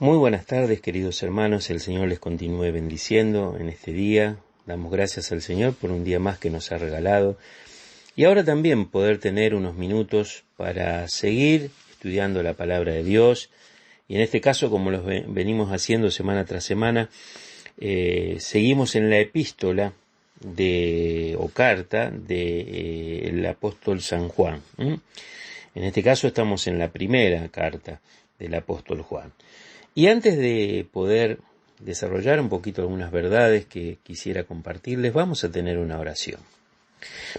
Muy buenas tardes, queridos hermanos. El Señor les continúe bendiciendo en este día. Damos gracias al Señor por un día más que nos ha regalado. Y ahora también poder tener unos minutos para seguir estudiando la palabra de Dios. Y en este caso, como lo venimos haciendo semana tras semana, seguimos en la epístola o carta del apóstol San Juan. En este caso estamos en la primera carta del apóstol Juan. Y antes de poder desarrollar un poquito algunas verdades que quisiera compartirles, vamos a tener una oración.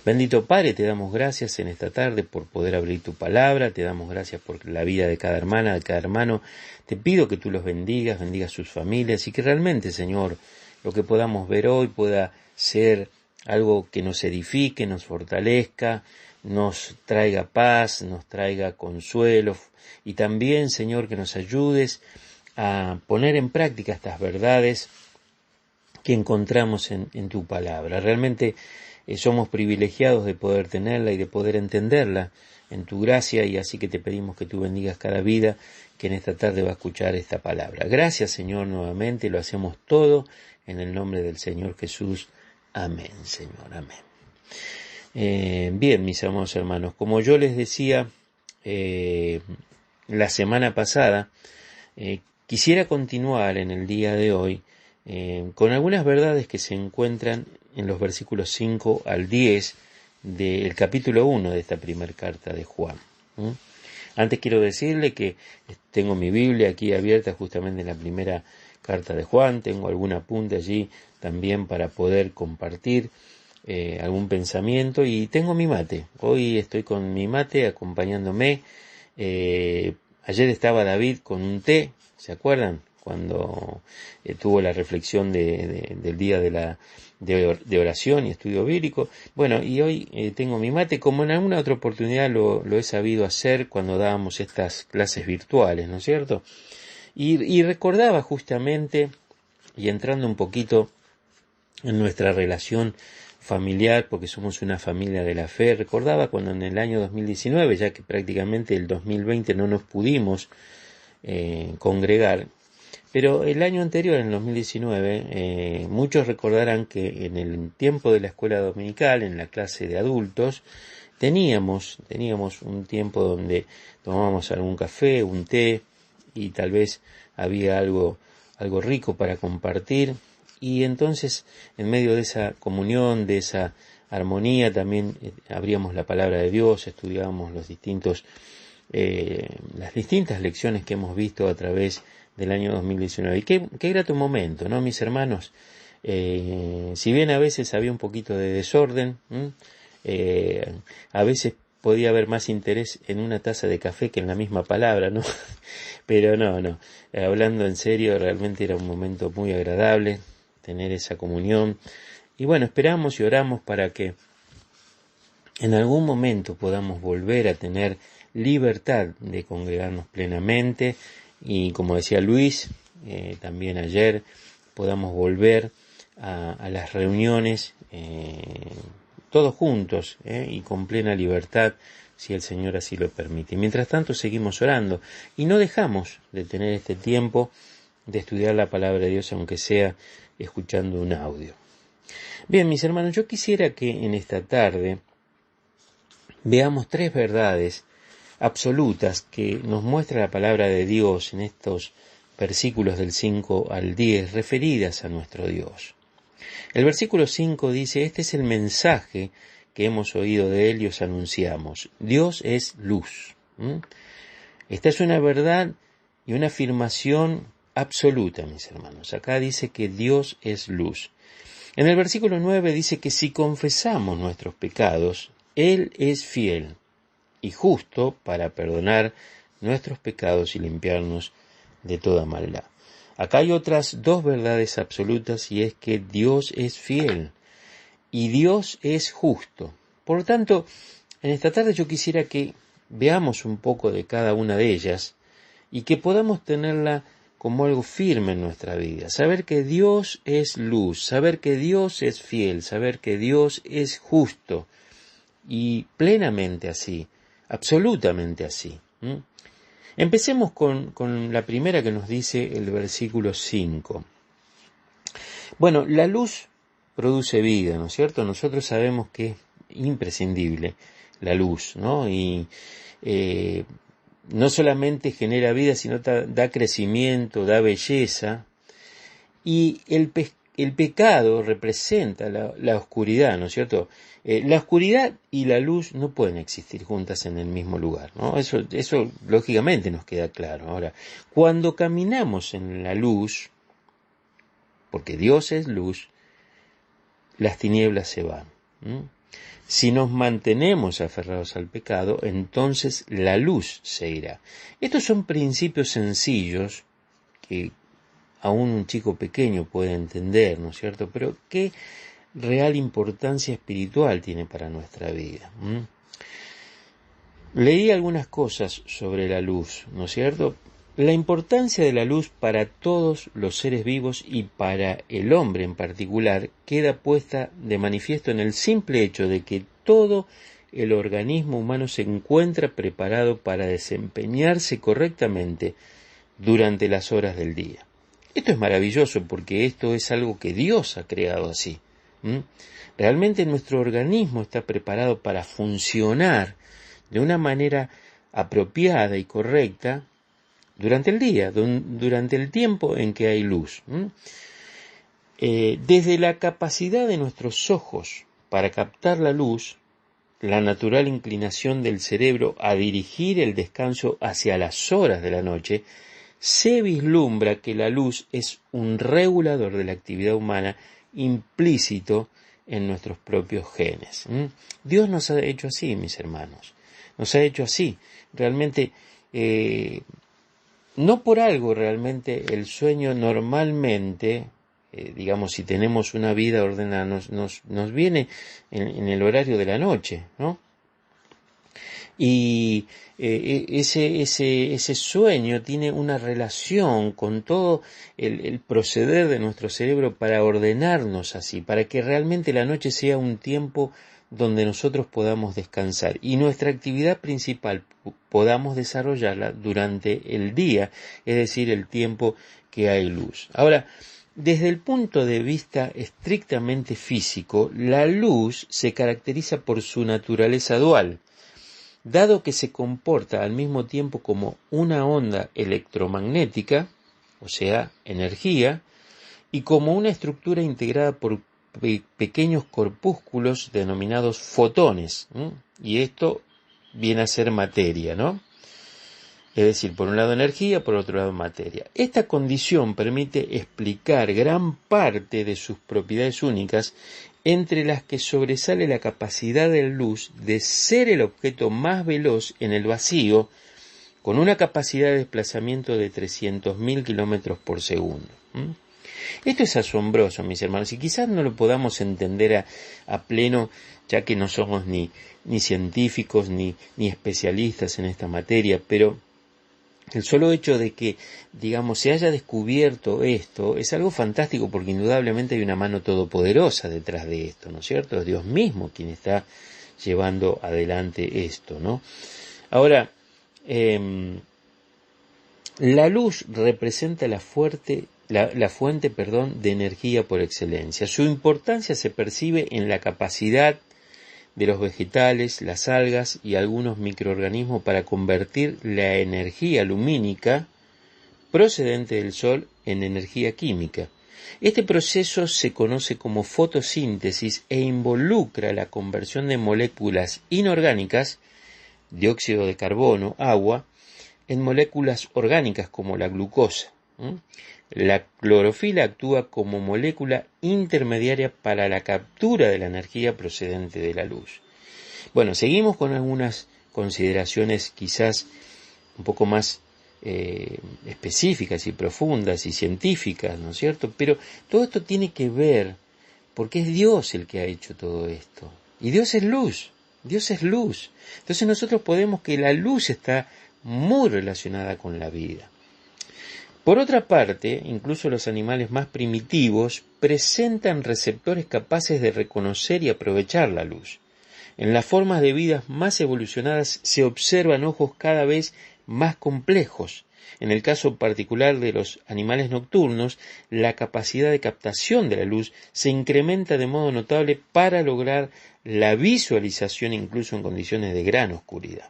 Bendito Padre, te damos gracias en esta tarde por poder abrir tu palabra, te damos gracias por la vida de cada hermana, de cada hermano. Te pido que tú los bendigas sus familias y que realmente, Señor, lo que podamos ver hoy pueda ser algo que nos edifique, nos fortalezca, nos traiga paz, nos traiga consuelo y también, Señor, que nos ayudes a poner en práctica estas verdades que encontramos en tu palabra. Realmente somos privilegiados de poder tenerla y de poder entenderla en tu gracia, y así que te pedimos que tú bendigas cada vida que en esta tarde va a escuchar esta palabra. Gracias, Señor, nuevamente, lo hacemos todo en el nombre del Señor Jesús. Amén, Señor, amén. Bien, mis amados hermanos, como yo les decía la semana pasada, quisiera continuar en el día de hoy con algunas verdades que se encuentran en los versículos 5 al 10 del capítulo 1 de esta primera carta de Juan. Antes quiero decirle que tengo mi Biblia aquí abierta justamente en la primera carta de Juan, tengo algún apunte allí también para poder compartir algún pensamiento, y tengo mi mate. Hoy estoy con mi mate acompañándome. Ayer estaba David con un té, ¿se acuerdan? Cuando tuvo la reflexión del día de oración y estudio bíblico. Bueno, y hoy tengo mi mate, como en alguna otra oportunidad lo he sabido hacer cuando dábamos estas clases virtuales, ¿no es cierto? Y recordaba justamente, y entrando un poquito en nuestra relación familiar, porque somos una familia de la fe, recordaba cuando en el año 2019, ya que prácticamente el 2020 no nos pudimos congregar, pero el año anterior, en el 2019, muchos recordarán que en el tiempo de la escuela dominical, en la clase de adultos, teníamos un tiempo donde tomábamos algún café, un té, y tal vez había algo rico para compartir. Y entonces, en medio de esa comunión, de esa armonía, también abríamos la palabra de Dios, estudiábamos las distintas lecciones que hemos visto a través del año 2019. Y qué grato momento, ¿no, mis hermanos? Si bien a veces había un poquito de desorden, a veces podía haber más interés en una taza de café que en la misma palabra, ¿no? Pero no, hablando en serio, realmente era un momento muy agradable tener esa comunión. Y bueno, esperamos y oramos para que en algún momento podamos volver a tener libertad de congregarnos plenamente, y como decía Luis también ayer, podamos volver a las reuniones todos juntos y con plena libertad, si el Señor así lo permite. Mientras tanto seguimos orando y no dejamos de tener este tiempo de estudiar la palabra de Dios, aunque sea escuchando un audio. Bien, mis hermanos, yo quisiera que en esta tarde veamos tres verdades absolutas que nos muestra la palabra de Dios en estos versículos del 5 al 10 referidas a nuestro Dios. El versículo 5 dice: este es el mensaje que hemos oído de Él y os anunciamos. Dios es luz. Esta es una verdad y una afirmación absoluta, mis hermanos. Acá dice que Dios es luz. En el versículo 9 dice que si confesamos nuestros pecados, Él es fiel y justo para perdonar nuestros pecados y limpiarnos de toda maldad. Acá hay otras dos verdades absolutas, y es que Dios es fiel y Dios es justo. Por lo tanto, en esta tarde yo quisiera que veamos un poco de cada una de ellas y que podamos tenerla como algo firme en nuestra vida. Saber que Dios es luz, saber que Dios es fiel, saber que Dios es justo, y plenamente así, absolutamente así. Empecemos con la primera que nos dice el versículo 5. Bueno, la luz produce vida, ¿no es cierto? Nosotros sabemos que es imprescindible la luz, ¿no? Y no solamente genera vida, sino da crecimiento, da belleza. Y el pecado representa la oscuridad, ¿no es cierto? La oscuridad y la luz no pueden existir juntas en el mismo lugar, ¿no? Eso lógicamente nos queda claro. Ahora, cuando caminamos en la luz, porque Dios es luz, las tinieblas se van. Si nos mantenemos aferrados al pecado, entonces la luz se irá. Estos son principios sencillos que aún un chico pequeño puede entender, ¿no es cierto? Pero ¿qué real importancia espiritual tiene para nuestra vida? Leí algunas cosas sobre la luz, ¿no es cierto? La importancia de la luz para todos los seres vivos y para el hombre en particular queda puesta de manifiesto en el simple hecho de que todo el organismo humano se encuentra preparado para desempeñarse correctamente durante las horas del día. Esto es maravilloso porque esto es algo que Dios ha creado así. Realmente nuestro organismo está preparado para funcionar de una manera apropiada y correcta durante el día, durante el tiempo en que hay luz. Desde la capacidad de nuestros ojos para captar la luz, la natural inclinación del cerebro a dirigir el descanso hacia las horas de la noche, se vislumbra que la luz es un regulador de la actividad humana implícito en nuestros propios genes. Dios nos ha hecho así, mis hermanos. Nos ha hecho así. Realmente, no por algo realmente el sueño normalmente, digamos, si tenemos una vida ordenada, nos viene en el horario de la noche, ¿no? Y ese sueño tiene una relación con todo el proceder de nuestro cerebro para ordenarnos así, para que realmente la noche sea un tiempo donde nosotros podamos descansar y nuestra actividad principal podamos desarrollarla durante el día, es decir, el tiempo que hay luz. Ahora, desde el punto de vista estrictamente físico, la luz se caracteriza por su naturaleza dual, dado que se comporta al mismo tiempo como una onda electromagnética, o sea, energía, y como una estructura integrada por pequeños corpúsculos denominados fotones, y esto viene a ser materia, ¿no? Es decir, por un lado energía, por otro lado materia. Esta condición permite explicar gran parte de sus propiedades únicas, entre las que sobresale la capacidad de la luz de ser el objeto más veloz en el vacío, con una capacidad de desplazamiento de 300.000 kilómetros por segundo. Esto es asombroso, mis hermanos, y quizás no lo podamos entender a pleno, ya que no somos ni científicos ni especialistas en esta materia, pero el solo hecho de que, digamos, se haya descubierto esto es algo fantástico porque indudablemente hay una mano todopoderosa detrás de esto, ¿no es cierto? Es Dios mismo quien está llevando adelante esto, ¿no? Ahora, la luz representa la fuente, de energía por excelencia. Su importancia se percibe en la capacidad de los vegetales, las algas y algunos microorganismos para convertir la energía lumínica procedente del sol en energía química. Este proceso se conoce como fotosíntesis e involucra la conversión de moléculas inorgánicas, dióxido de carbono, agua, en moléculas orgánicas como la glucosa. La clorofila actúa como molécula intermediaria para la captura de la energía procedente de la luz. Bueno, seguimos con algunas consideraciones quizás un poco más específicas y profundas y científicas, ¿no es cierto? Pero todo esto tiene que ver porque es Dios el que ha hecho todo esto. Y Dios es luz, Dios es luz. Entonces nosotros podemos que la luz está muy relacionada con la vida. Por otra parte, incluso los animales más primitivos presentan receptores capaces de reconocer y aprovechar la luz. En las formas de vidas más evolucionadas se observan ojos cada vez más complejos. En el caso particular de los animales nocturnos, la capacidad de captación de la luz se incrementa de modo notable para lograr la visualización incluso en condiciones de gran oscuridad.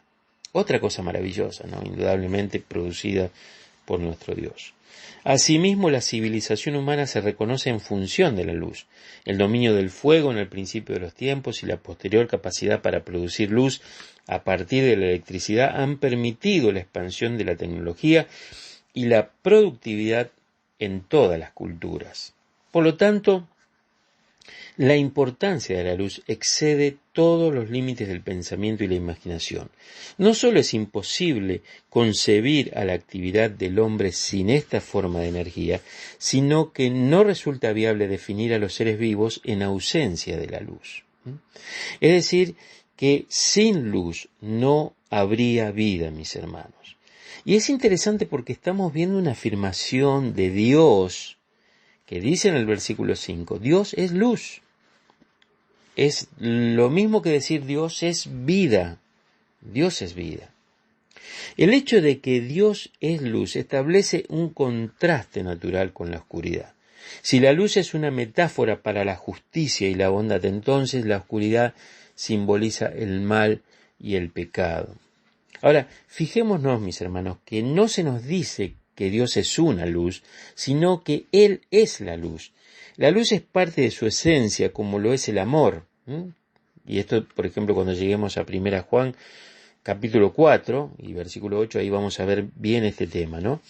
Otra cosa maravillosa, ¿no? Indudablemente producida por nuestro Dios. Asimismo, la civilización humana se reconoce en función de la luz. El dominio del fuego en el principio de los tiempos y la posterior capacidad para producir luz a partir de la electricidad han permitido la expansión de la tecnología y la productividad en todas las culturas. Por lo tanto, la importancia de la luz excede todos los límites del pensamiento y la imaginación. No solo es imposible concebir a la actividad del hombre sin esta forma de energía, sino que no resulta viable definir a los seres vivos en ausencia de la luz. Es decir, que sin luz no habría vida, mis hermanos. Y es interesante porque estamos viendo una afirmación de Dios que dice en el versículo 5, Dios es luz. Es lo mismo que decir Dios es vida. Dios es vida. El hecho de que Dios es luz establece un contraste natural con la oscuridad. Si la luz es una metáfora para la justicia y la bondad, entonces la oscuridad simboliza el mal y el pecado. Ahora, fijémonos, mis hermanos, que no se nos dice que Dios es una luz, sino que Él es la luz. La luz es parte de su esencia, como lo es el amor. Y esto, por ejemplo, cuando lleguemos a 1 Juan, capítulo 4 y versículo 8, ahí vamos a ver bien este tema, ¿no?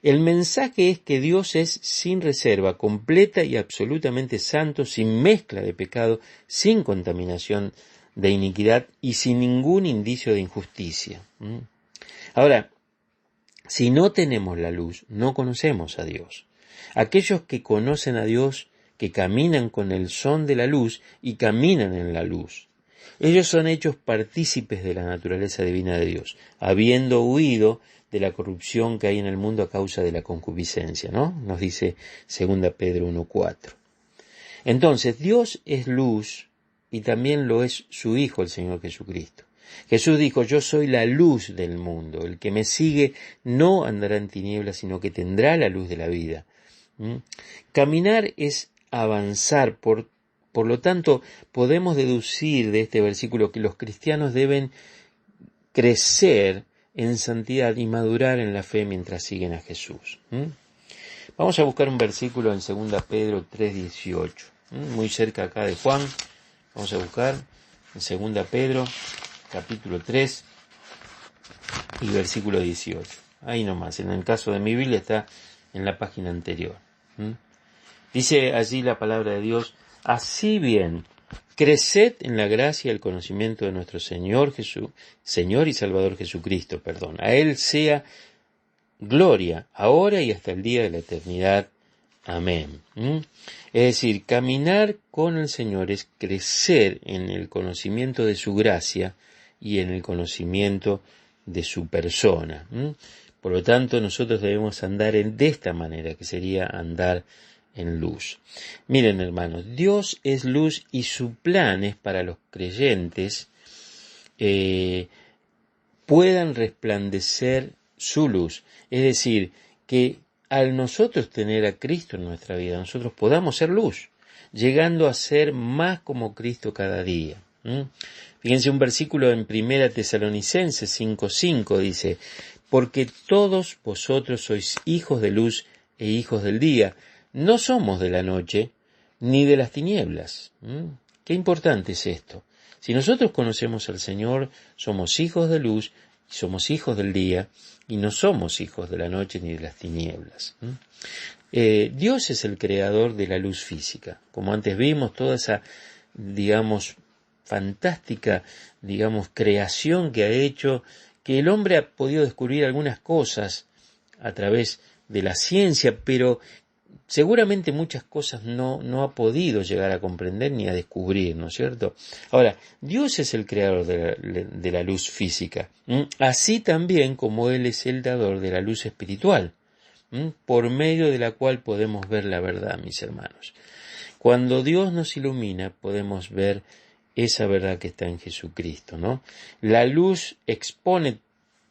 El mensaje es que Dios es sin reserva, completa y absolutamente santo, sin mezcla de pecado, sin contaminación de iniquidad y sin ningún indicio de injusticia. Ahora, si no tenemos la luz, no conocemos a Dios. Aquellos que conocen a Dios, que caminan con el son de la luz y caminan en la luz. Ellos son hechos partícipes de la naturaleza divina de Dios, habiendo huido de la corrupción que hay en el mundo a causa de la concupiscencia, ¿no? Nos dice 2 Pedro 1:4. Entonces, Dios es luz y también lo es su Hijo, el Señor Jesucristo. Jesús dijo, yo soy la luz del mundo, el que me sigue no andará en tinieblas, sino que tendrá la luz de la vida. Caminar es avanzar, por lo tanto, podemos deducir de este versículo que los cristianos deben crecer en santidad y madurar en la fe mientras siguen a Jesús. Vamos a buscar un versículo en 2 Pedro 3:18, muy cerca acá de Juan. Vamos a buscar en 2 Pedro, capítulo 3 y versículo 18. Ahí nomás, en el caso de mi Biblia está en la página anterior. Dice allí la palabra de Dios, así bien, creced en la gracia y el conocimiento de nuestro Señor y Salvador Jesucristo, A Él sea gloria, ahora y hasta el día de la eternidad. Amén. Es decir, caminar con el Señor es crecer en el conocimiento de su gracia y en el conocimiento de su persona. Por lo tanto, nosotros debemos andar de esta manera, que sería andar en luz. Miren, hermanos, Dios es luz y su plan es para los creyentes puedan resplandecer su luz. Es decir, que al nosotros tener a Cristo en nuestra vida, nosotros podamos ser luz, llegando a ser más como Cristo cada día. Fíjense un versículo en 1 Tesalonicenses 5:5 dice, porque todos vosotros sois hijos de luz e hijos del día, no somos de la noche ni de las tinieblas. Qué importante es esto. Si nosotros conocemos al Señor, somos hijos de luz, somos hijos del día, y no somos hijos de la noche ni de las tinieblas. Dios es el creador de la luz física. Como antes vimos, toda esa, fantástica, creación que ha hecho, que el hombre ha podido descubrir algunas cosas a través de la ciencia, pero seguramente muchas cosas no ha podido llegar a comprender ni a descubrir, ¿no es cierto? Ahora, Dios es el creador de la luz física, así también como Él es el dador de la luz espiritual, por medio de la cual podemos ver la verdad, mis hermanos. Cuando Dios nos ilumina, podemos ver esa verdad que está en Jesucristo, ¿no? La luz expone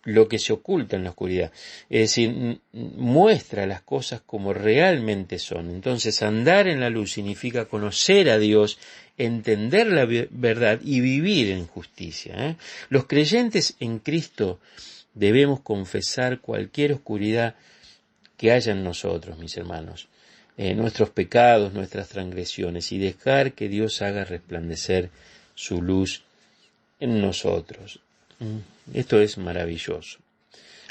lo que se oculta en la oscuridad. Es decir, muestra las cosas como realmente son. Entonces, andar en la luz significa conocer a Dios, entender la verdad y vivir en justicia. Los creyentes en Cristo debemos confesar cualquier oscuridad que haya en nosotros, mis hermanos, nuestros pecados, nuestras transgresiones, y dejar que Dios haga resplandecer su luz en nosotros. Esto es maravilloso.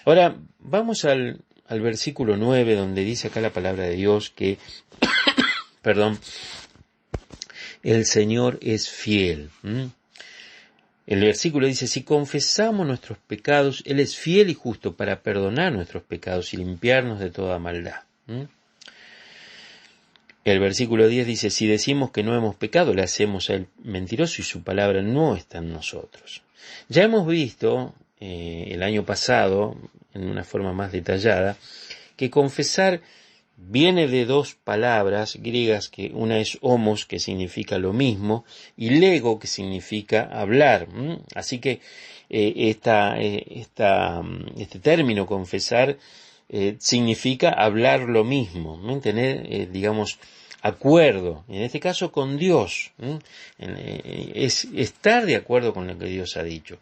Ahora, vamos al versículo 9, donde dice acá la palabra de Dios que, perdón, el Señor es fiel. El versículo dice, si confesamos nuestros pecados, Él es fiel y justo para perdonar nuestros pecados y limpiarnos de toda maldad. El versículo 10 dice, si decimos que no hemos pecado, le hacemos a Él mentiroso y su palabra no está en nosotros. Ya hemos visto el año pasado, en una forma más detallada, que confesar viene de dos palabras griegas, que una es homos, que significa lo mismo, y lego, que significa hablar. Así que este término confesar significa hablar lo mismo, tener, digamos, acuerdo, en este caso con Dios, es estar de acuerdo con lo que Dios ha dicho,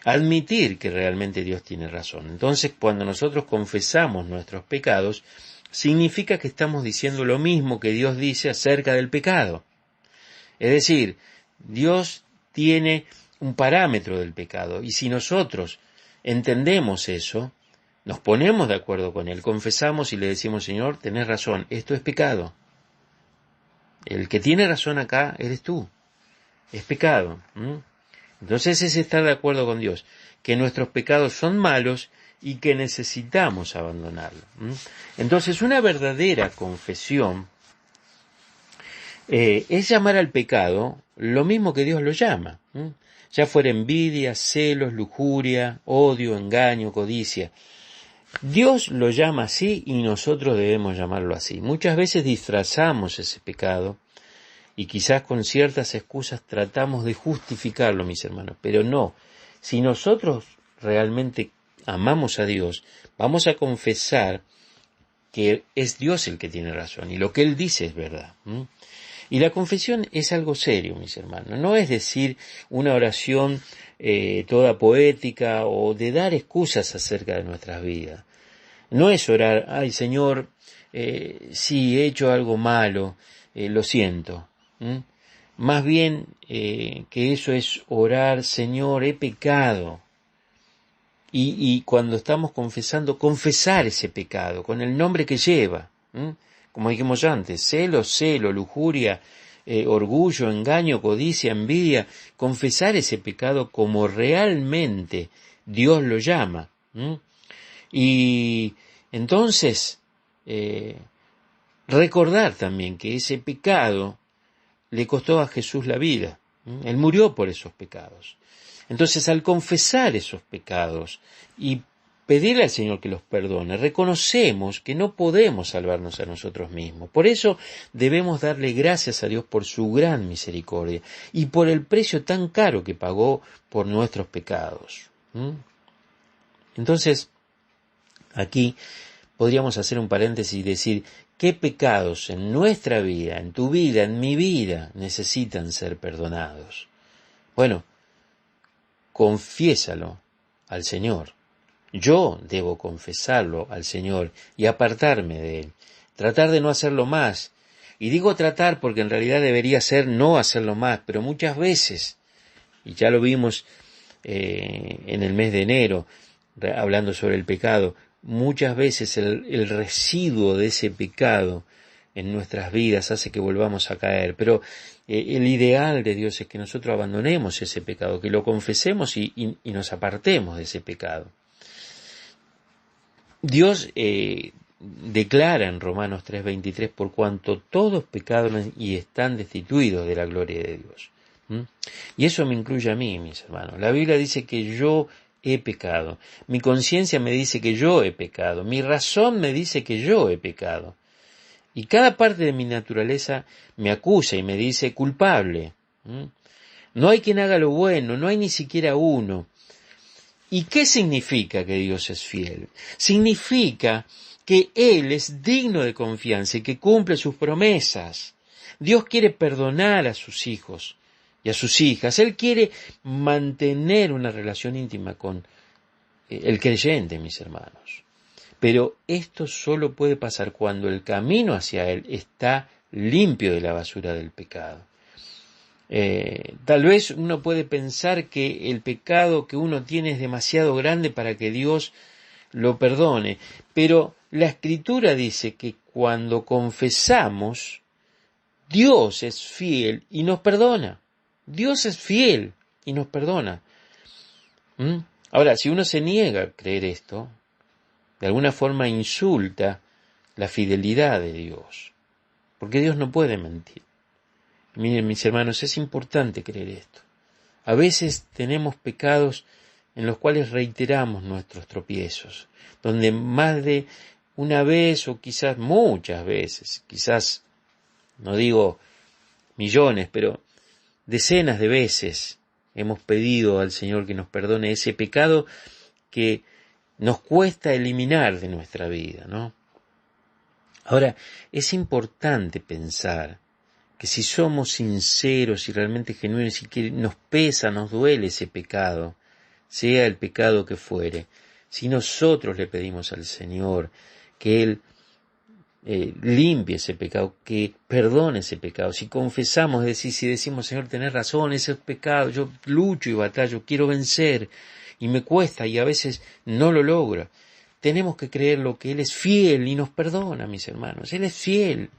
admitir que realmente Dios tiene razón. Entonces, cuando nosotros confesamos nuestros pecados, significa que estamos diciendo lo mismo que Dios dice acerca del pecado. Es decir, Dios tiene un parámetro del pecado, y si nosotros entendemos eso, nos ponemos de acuerdo con Él, confesamos y le decimos, Señor, tenés razón, esto es pecado. El que tiene razón acá eres tú, es pecado. Entonces es estar de acuerdo con Dios, que nuestros pecados son malos y que necesitamos abandonarlo. Entonces una verdadera confesión es llamar al pecado lo mismo que Dios lo llama, ya fuera envidia, celos, lujuria, odio, engaño, codicia. Dios lo llama así y nosotros debemos llamarlo así. Muchas veces disfrazamos ese pecado y quizás con ciertas excusas tratamos de justificarlo, mis hermanos, pero no. Si nosotros realmente amamos a Dios, vamos a confesar que es Dios el que tiene razón y lo que Él dice es verdad. Y la confesión es algo serio, mis hermanos. No es decir una oración toda poética o de dar excusas acerca de nuestras vidas. No es orar, ay Señor, si he hecho algo malo, lo siento. Más bien que eso es orar, Señor, he pecado. Y cuando estamos confesando, confesar ese pecado con el nombre que lleva. Como dijimos antes, celo, lujuria, orgullo, engaño, codicia, envidia, confesar ese pecado como realmente Dios lo llama. Y entonces, recordar también que ese pecado le costó a Jesús la vida. Él murió por esos pecados. Entonces, al confesar esos pecados y pedirle al Señor que los perdone, reconocemos que no podemos salvarnos a nosotros mismos. Por eso debemos darle gracias a Dios por su gran misericordia y por el precio tan caro que pagó por nuestros pecados. Entonces, aquí podríamos hacer un paréntesis y decir, ¿qué pecados en nuestra vida, en tu vida, en mi vida, necesitan ser perdonados? Bueno, confiésalo al Señor. Yo debo confesarlo al Señor y apartarme de Él. Tratar de no hacerlo más. Y digo tratar porque en realidad debería ser no hacerlo más, pero muchas veces, y ya lo vimos en el mes de enero, hablando sobre el pecado, muchas veces el residuo de ese pecado en nuestras vidas hace que volvamos a caer, pero el ideal de Dios es que nosotros abandonemos ese pecado, que lo confesemos y nos apartemos de ese pecado. Dios declara en Romanos 3:23, por cuanto todos pecaron y están destituidos de la gloria de Dios. Y eso me incluye a mí, mis hermanos. La Biblia dice que yo he pecado. Mi conciencia me dice que yo he pecado. Mi razón me dice que yo he pecado. Y cada parte de mi naturaleza me acusa y me dice culpable. No hay quien haga lo bueno, no hay ni siquiera uno. ¿Y qué significa que Dios es fiel? Significa que Él es digno de confianza y que cumple sus promesas. Dios quiere perdonar a sus hijos y a sus hijas. Él quiere mantener una relación íntima con el creyente, mis hermanos. Pero esto solo puede pasar cuando el camino hacia Él está limpio de la basura del pecado. Tal vez uno puede pensar que el pecado que uno tiene es demasiado grande para que Dios lo perdone, pero la Escritura dice que cuando confesamos, Dios es fiel y nos perdona. Dios es fiel y nos perdona. Ahora, si uno se niega a creer esto, de alguna forma insulta la fidelidad de Dios, porque Dios no puede mentir. Miren, mis hermanos, es importante creer esto. A veces tenemos pecados en los cuales reiteramos nuestros tropiezos, donde más de una vez o quizás muchas veces, quizás, no digo millones, pero decenas de veces hemos pedido al Señor que nos perdone ese pecado que nos cuesta eliminar de nuestra vida, ¿no? Ahora, es importante pensar que si somos sinceros y realmente genuinos y que nos pesa, nos duele ese pecado, sea el pecado que fuere, si nosotros le pedimos al Señor que Él limpie ese pecado, que perdone ese pecado, si confesamos, es decir, si decimos, Señor, tenés razón, ese es pecado, yo lucho y batallo, quiero vencer, y me cuesta y a veces no lo logro, tenemos que creerlo que Él es fiel y nos perdona, mis hermanos. Él es fiel.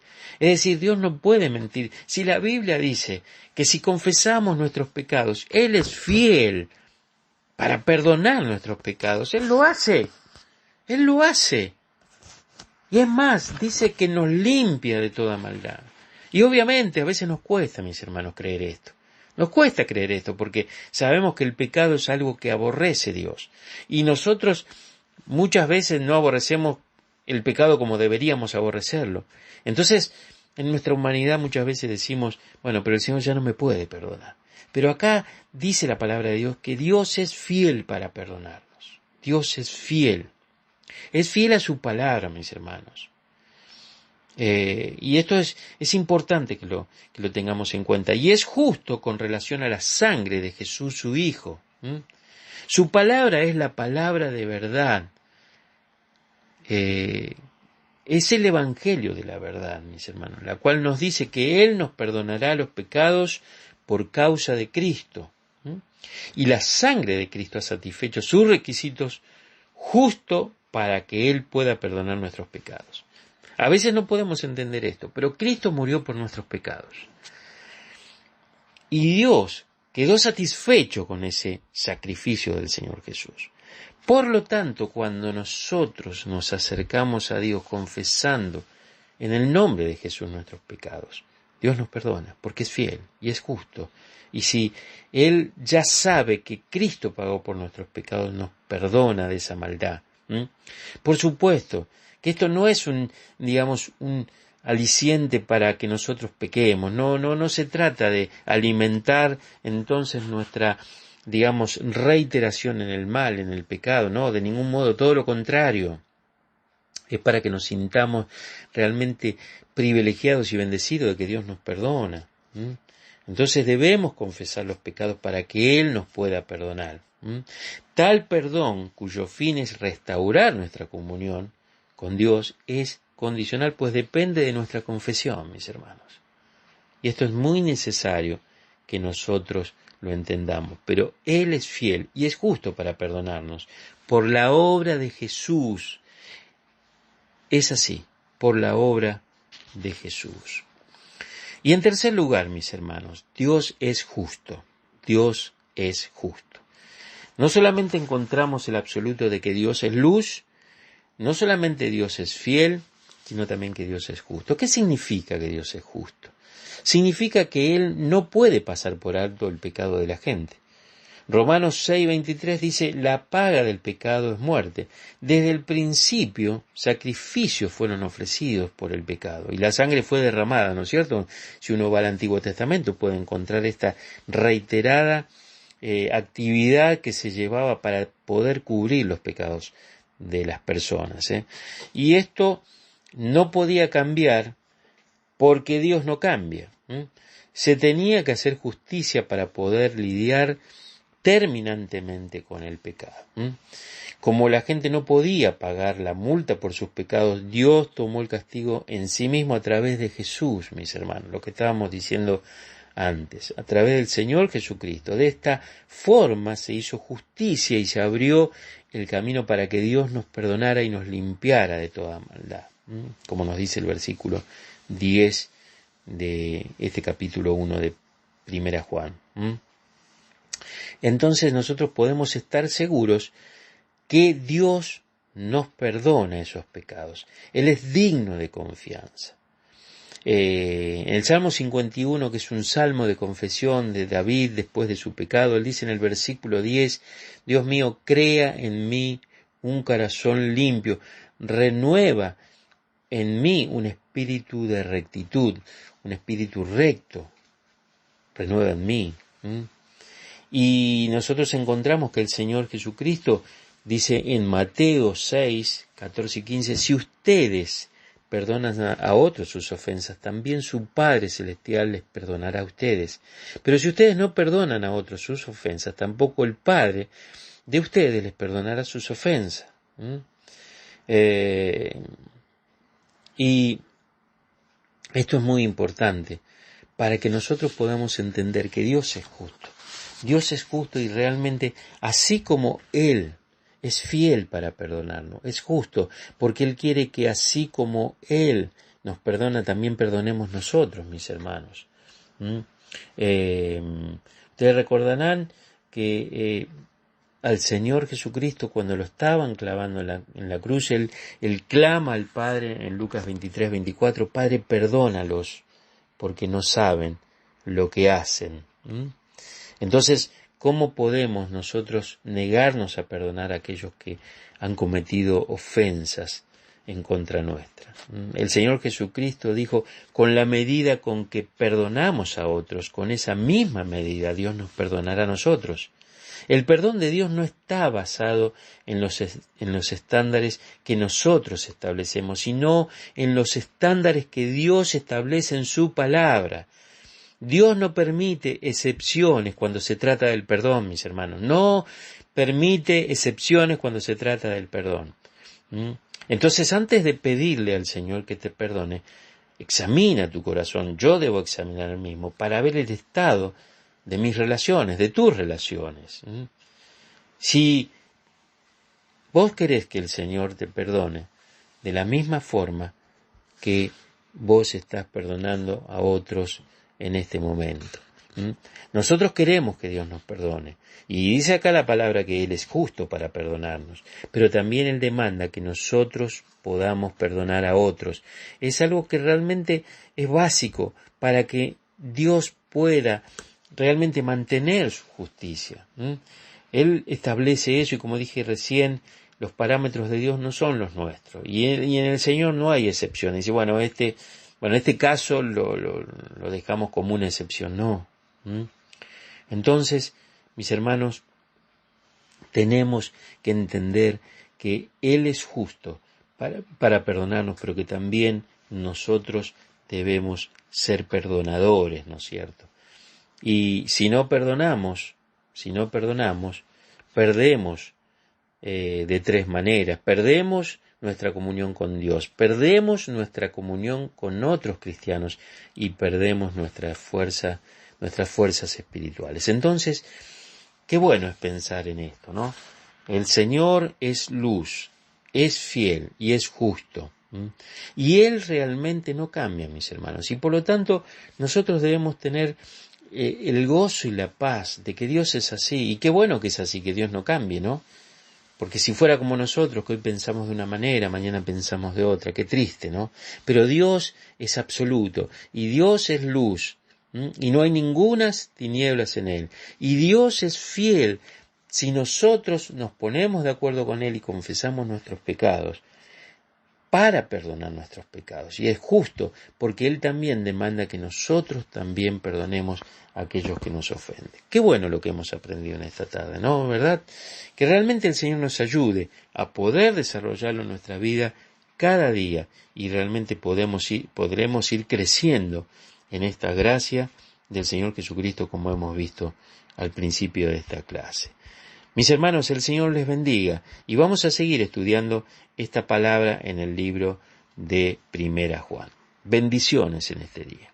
Es decir, Dios no puede mentir. Si la Biblia dice que si confesamos nuestros pecados, Él es fiel para perdonar nuestros pecados. Él lo hace. Él lo hace. Y es más, dice que nos limpia de toda maldad. Y obviamente a veces nos cuesta, mis hermanos, creer esto. Nos cuesta creer esto porque sabemos que el pecado es algo que aborrece Dios. Y nosotros muchas veces no aborrecemos el pecado como deberíamos aborrecerlo. Entonces, en nuestra humanidad muchas veces decimos, bueno, pero el Señor ya no me puede perdonar. Pero acá dice la palabra de Dios que Dios es fiel para perdonarnos. Dios es fiel. Es fiel a su palabra, mis hermanos. Y esto es importante que lo tengamos en cuenta. Y es justo con relación a la sangre de Jesús, su Hijo. Su palabra es la palabra de verdad. Es el Evangelio de la verdad, mis hermanos, la cual nos dice que Él nos perdonará los pecados por causa de Cristo. Y la sangre de Cristo ha satisfecho sus requisitos justo para que Él pueda perdonar nuestros pecados. A veces no podemos entender esto, pero Cristo murió por nuestros pecados. Y Dios quedó satisfecho con ese sacrificio del Señor Jesús. Por lo tanto, cuando nosotros nos acercamos a Dios confesando en el nombre de Jesús nuestros pecados, Dios nos perdona, porque es fiel y es justo. Y si Él ya sabe que Cristo pagó por nuestros pecados, nos perdona de esa maldad. Por supuesto que esto no es un aliciente para que nosotros pequemos. No se trata de alimentar entonces nuestra reiteración en el mal, en el pecado, no, de ningún modo, todo lo contrario. Es para que nos sintamos realmente privilegiados y bendecidos de que Dios nos perdona. Entonces debemos confesar los pecados para que Él nos pueda perdonar. Tal perdón, cuyo fin es restaurar nuestra comunión con Dios, es condicional, pues depende de nuestra confesión, mis hermanos. Y esto es muy necesario que nosotros lo entendamos, pero Él es fiel y es justo para perdonarnos. Por la obra de Jesús, es así, por la obra de Jesús. Y en tercer lugar, mis hermanos, Dios es justo, Dios es justo. No solamente encontramos el absoluto de que Dios es luz, no solamente Dios es fiel, sino también que Dios es justo. ¿Qué significa que Dios es justo? Significa que Él no puede pasar por alto el pecado de la gente. Romanos 6:23 dice, la paga del pecado es muerte. Desde el principio, sacrificios fueron ofrecidos por el pecado y la sangre fue derramada, ¿no es cierto? Si uno va al Antiguo Testamento puede encontrar esta reiterada actividad que se llevaba para poder cubrir los pecados de las personas. Y esto no podía cambiar porque Dios no cambia. Se tenía que hacer justicia para poder lidiar terminantemente con el pecado. Como la gente no podía pagar la multa por sus pecados, Dios tomó el castigo en sí mismo a través de Jesús, mis hermanos, lo que estábamos diciendo antes, a través del Señor Jesucristo. De esta forma se hizo justicia y se abrió el camino para que Dios nos perdonara y nos limpiara de toda maldad, como nos dice el versículo 10 de este capítulo 1 de 1 Juan. Entonces nosotros podemos estar seguros que Dios nos perdona esos pecados. Él es digno de confianza. En el Salmo 51, que es un salmo de confesión de David después de su pecado, él dice en el versículo 10, Dios mío, crea en mí un corazón limpio, renueva en mí un espíritu de rectitud, un espíritu recto, renueva en mí. Y nosotros encontramos que el Señor Jesucristo dice en Mateo 6, 14 y 15, si ustedes perdonan a otros sus ofensas, también su Padre Celestial les perdonará a ustedes. Pero si ustedes no perdonan a otros sus ofensas, tampoco el Padre de ustedes les perdonará sus ofensas. Y esto es muy importante para que nosotros podamos entender que Dios es justo. Dios es justo y realmente, así como Él es fiel para perdonarnos, es justo, porque Él quiere que así como Él nos perdona, también perdonemos nosotros, mis hermanos. Ustedes recordarán que al Señor Jesucristo, cuando lo estaban clavando en la cruz, él clama al Padre en Lucas 23, 24, Padre, perdónalos, porque no saben lo que hacen. Entonces, ¿cómo podemos nosotros negarnos a perdonar a aquellos que han cometido ofensas en contra nuestra? El Señor Jesucristo dijo, con la medida con que perdonamos a otros, con esa misma medida Dios nos perdonará a nosotros. El perdón de Dios no está basado en los estándares que nosotros establecemos, sino en los estándares que Dios establece en su palabra. Dios no permite excepciones cuando se trata del perdón, mis hermanos. No permite excepciones cuando se trata del perdón. Entonces, antes de pedirle al Señor que te perdone, examina tu corazón. Yo debo examinar el mismo para ver el estado de mis relaciones, de tus relaciones. Si vos querés que el Señor te perdone de la misma forma que vos estás perdonando a otros en este momento. Nosotros queremos que Dios nos perdone. Y dice acá la palabra que Él es justo para perdonarnos. Pero también Él demanda que nosotros podamos perdonar a otros. Es algo que realmente es básico para que Dios pueda realmente mantener su justicia. Él establece eso y, como dije recién, los parámetros de Dios no son los nuestros. Y en el Señor no hay excepciones. Dice, bueno, este caso lo dejamos como una excepción. No. Entonces, mis hermanos, tenemos que entender que Él es justo para perdonarnos, pero que también nosotros debemos ser perdonadores, ¿no es cierto? Y si no perdonamos, perdemos de tres maneras. Perdemos nuestra comunión con Dios, perdemos nuestra comunión con otros cristianos y perdemos nuestras fuerzas espirituales. Entonces, qué bueno es pensar en esto, ¿no? El Señor es luz, es fiel y es justo. Y Él realmente no cambia, mis hermanos. Y por lo tanto, nosotros debemos tener el gozo y la paz de que Dios es así. Y qué bueno que es así, que Dios no cambie, ¿no? Porque si fuera como nosotros, que hoy pensamos de una manera, mañana pensamos de otra, qué triste, ¿no? Pero Dios es absoluto, y Dios es luz, y no hay ningunas tinieblas en Él. Y Dios es fiel. Si nosotros nos ponemos de acuerdo con Él y confesamos nuestros pecados, para perdonar nuestros pecados. Y es justo, porque Él también demanda que nosotros también perdonemos a aquellos que nos ofenden. Qué bueno lo que hemos aprendido en esta tarde, ¿no? ¿Verdad? Que realmente el Señor nos ayude a poder desarrollarlo en nuestra vida cada día y realmente podremos ir creciendo en esta gracia del Señor Jesucristo, como hemos visto al principio de esta clase. Mis hermanos, el Señor les bendiga y vamos a seguir estudiando esta palabra en el libro de Primera Juan. Bendiciones en este día.